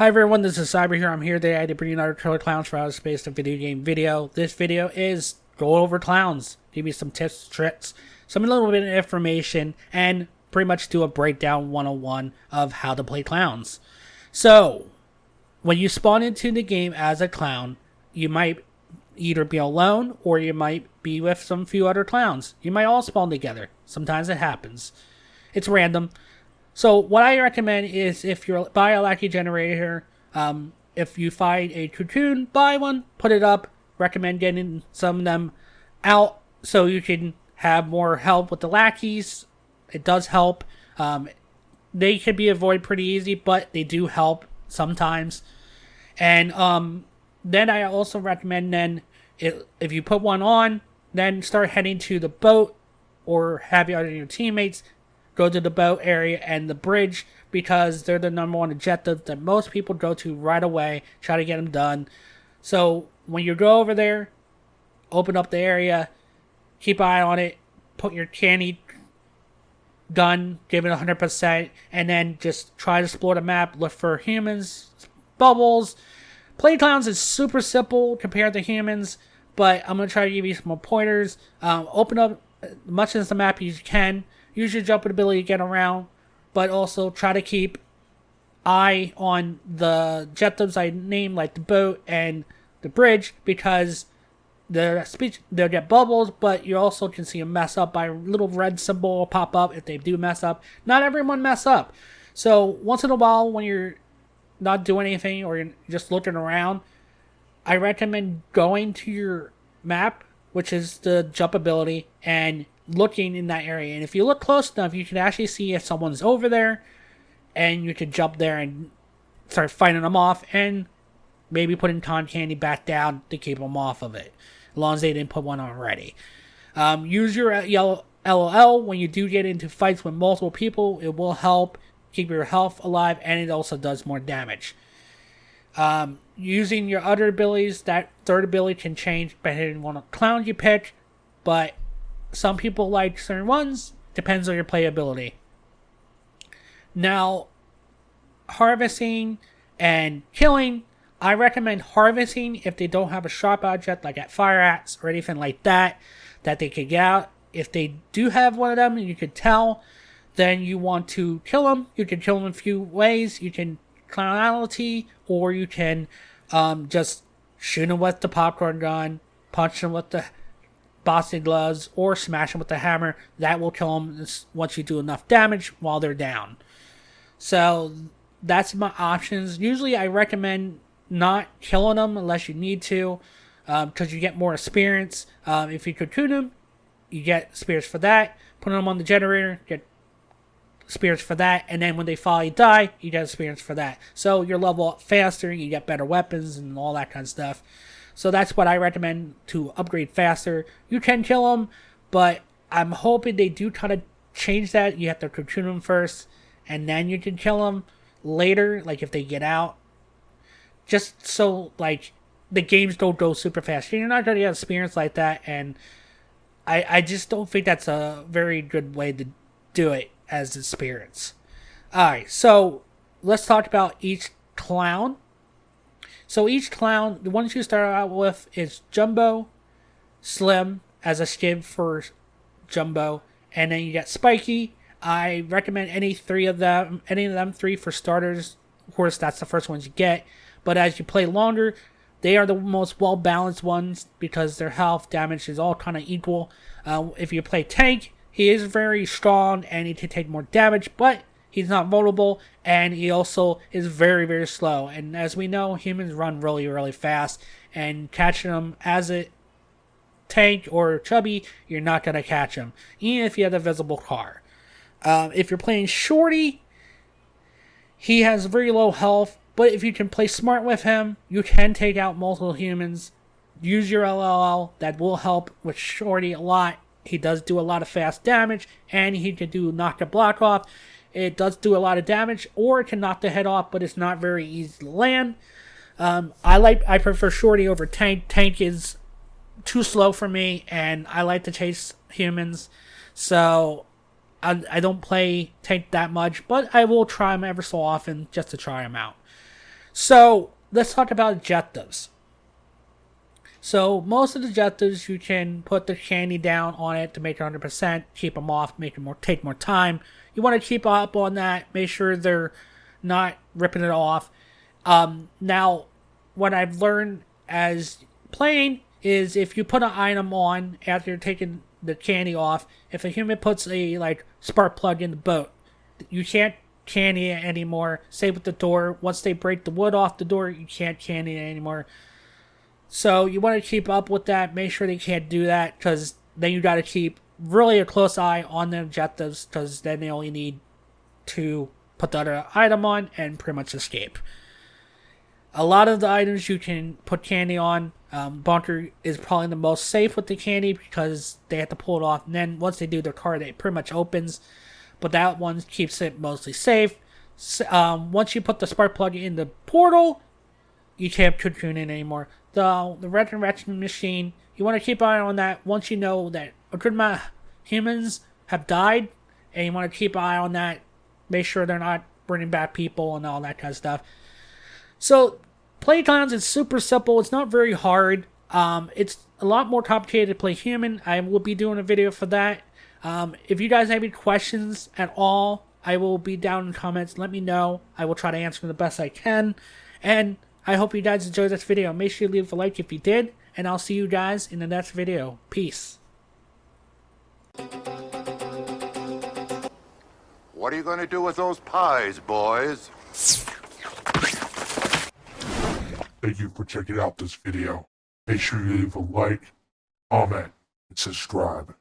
Hi everyone, this is Cyber here. I'm here today to bring you another Killer Clowns for Outer Space video game video. This video is go over Klowns, give you some tips, tricks, some little bit of information, and pretty much do a breakdown 101 of how to play Klowns. So, when you spawn into the game as a clown, you might either be alone or you might be with some few other clowns. You might all spawn together. Sometimes it happens. It's random. So what I recommend is if you buy a lucky generator, if you find a cocoon, buy one, put it up. Recommend getting some of them out so you can have more help with the lackeys. It does help. They can be avoided pretty easy, but they do help sometimes. And then I also recommend if you put one on, then start heading to the boat or have your teammates go to the boat area and the bridge, because they're the number one objective that most people go to right away, try to get them done. So when you go over there, open up the area, keep an eye on it, put your candy gun, give it 100%, and then just try to explore the map, look for humans, bubbles. Play Klowns is super simple compared to humans, but I'm going to try to give you some more pointers. Open up as much as the map as you can. Use your jumping ability to get around, but also try to keep eye on the objectives I named, like the boat and the bridge, because they'll get bubbles, but you also can see them mess up by a little red symbol pop up if they do mess up. Not everyone mess up. So once in a while when you're not doing anything or you're just looking around, I recommend going to your map, which is the jump ability, and looking in that area. And if you look close enough, you can actually see if someone's over there, and you can jump there and start fighting them off, and maybe putting con candy back down to keep them off of it, as long as they didn't put one on already. Use your yellow LOL when you do get into fights with multiple people. It will help keep your health alive, and it also does more damage. Using your other abilities, that third ability can change depending on what clown you pick, but some people like certain ones, depends on your playability. Now, harvesting and killing, I recommend harvesting if they don't have a sharp object like at fire ants or anything like that they could get out. If they do have one of them and you could tell, then you want to kill them. You can kill them in a few ways. You can clownality, or you can just shoot them with the popcorn gun, punch them with the boxing gloves, or smash them with the hammer. That will kill them once you do enough damage while they're down. So that's my options. Usually I recommend not killing them unless you need to, because you get more experience. If you cocoon them, you get experience for that. Putting them on the generator, get experience for that, and then when they finally die, you get experience for that. So you're level up faster, you get better weapons and all that kind of stuff. So that's what I recommend to upgrade faster. You can kill them, but I'm hoping they do kind of change that. You have to cocoon them first, and then you can kill them later, like if they get out. Just so like the games don't go super fast. You're not going to get experience like that, and I just don't think that's a very good way to do it as experience. Alright, so let's talk about each clown. So each clown, the ones you start out with is Jumbo, Slim as a skin for Jumbo, and then you get Spiky. I recommend any of them three for starters. Of course, that's the first ones you get, but as you play longer, they are the most well-balanced ones because their health damage is all kind of equal. If you play Tank, he is very strong and he can take more damage, but he's not vulnerable, and he also is very, very slow. And as we know, humans run really, really fast, and catching them as a tank or chubby, you're not going to catch him, even if you have a visible car. If you're playing Shorty, he has very low health, but if you can play smart with him, you can take out multiple humans. Use your LLL, that will help with Shorty a lot. He does do a lot of fast damage, and he can do knock the block off. It does do a lot of damage, or it can knock the head off, but it's not very easy to land. I prefer Shorty over Tank. Tank is too slow for me, and I like to chase humans, so I don't play Tank that much, but I will try him ever so often just to try him out. So let's talk about objectives. So most of the objectives you can put the candy down on it to make it 100%, keep them off, make it take more time. You want to keep up on that, make sure they're not ripping it off. Now, what I've learned as playing is if you put an item on after you're taking the candy off, if a human puts a spark plug in the boat, you can't candy it anymore. Same with the door. Once they break the wood off the door, you can't candy it anymore. So you want to keep up with that. Make sure they can't do that, because then you got to keep really a close eye on the objectives, because then they only need to put the other item on and pretty much escape. A lot of the items you can put candy on. Bunker is probably the most safe with the candy because they have to pull it off, and then once they do their card, it pretty much opens. But that one keeps it mostly safe. Once you put the spark plug in the portal, you can't cocoon it anymore. The resurrection machine, you want to keep an eye on that. Once you know that a good amount of humans have died, and you want to keep an eye on that, make sure they're not bringing back people and all that kind of stuff. So, play Klowns is super simple. It's not very hard. It's a lot more complicated to play human. I will be doing a video for that. If you guys have any questions at all, I will be down in the comments. Let me know. I will try to answer them the best I can. And I hope you guys enjoyed this video. Make sure you leave a like if you did. And I'll see you guys in the next video. Peace. What are you going to do with those pies, boys? Thank you for checking out this video. Make sure you leave a like, comment, and subscribe.